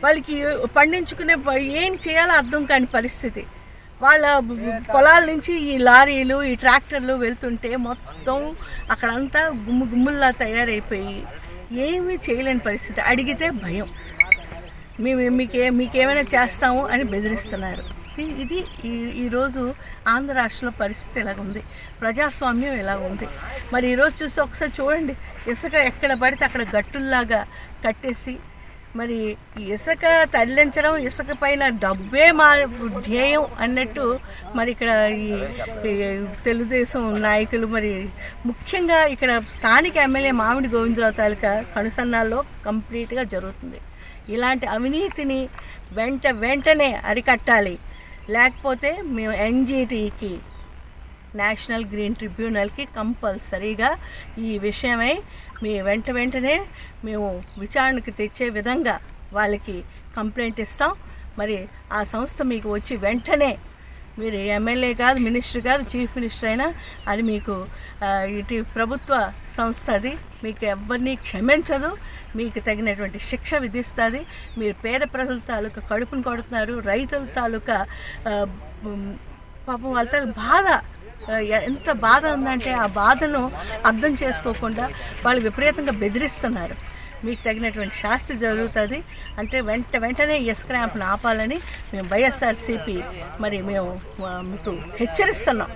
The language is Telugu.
వాళ్ళకి పండించుకునే ఏం చేయాలో అర్థం కాని పరిస్థితి. వాళ్ళ పొలాల నుంచి ఈ లారీలు ఈ ట్రాక్టర్లు వెళ్తుంటే మొత్తం అక్కడంతా గుమ్ముల్లా తయారైపోయి ఏమీ చేయలేని పరిస్థితి. అడిగితే భయం, మీకేమైనా చేస్తాము అని బెదిరిస్తున్నారు. ఇది ఈరోజు ఆంధ్ర రాష్ట్రంలో పరిస్థితి ఎలాగుంది, ప్రజాస్వామ్యం ఎలాగుంది. మరి ఈరోజు చూస్తే ఒకసారి చూడండి, ఇసుక ఎక్కడ పడితే అక్కడ గట్టుల్లాగా కట్టేసి, మరి ఇసుక తరలించడం, ఇసుక పైన డబ్బే మా ధ్యేయం అన్నట్టు మరి ఇక్కడ ఈ తెలుగుదేశం నాయకులు, మరి ముఖ్యంగా ఇక్కడ స్థానిక ఎమ్మెల్యే మామిడి గోవిందరావు తాలూకా కనుసన్నాల్లో కంప్లీట్గా జరుగుతుంది. ఇలాంటి అవినీతిని వెంటనే అరికట్టాలి. లేకపోతే మేము ఎన్జిటికి, నేషనల్ గ్రీన్ ట్రిబ్యునల్కి కంపల్సరీగా ఈ విషయమై వెంటనే మేము విచారణకు తెచ్చే విధంగా వాళ్ళకి కంప్లైంట్ ఇస్తాం. మరి ఆ సంస్థ మీకు వచ్చి వెంటనే, మీరు ఎమ్మెల్యే కాదు, మినిస్టర్ కాదు, చీఫ్ మినిస్టర్ అయినా అది మీకు ఇటు ప్రభుత్వ సంస్థ, అది మీకు ఎవరిని క్షమించదు, మీకు తగినటువంటి శిక్ష విధిస్తుంది. మీరు పేద ప్రజల తాలూకా కడుపును కొడుతున్నారు, రైతుల తాలూకా పాపం వాళ్ళ బాధ ఎంత బాధ ఉందంటే ఆ బాధను అర్థం చేసుకోకుండా వాళ్ళు విపరీతంగా బెదిరిస్తున్నారు. మీకు తగినటువంటి శాస్తి జరుగుతుంది అంటే వెంటనే ఇసుక ర్యాంప్ను ఆపాలని మేము వైఎస్ఆర్సీపీ మరి మేము మీకు హెచ్చరిస్తున్నాం.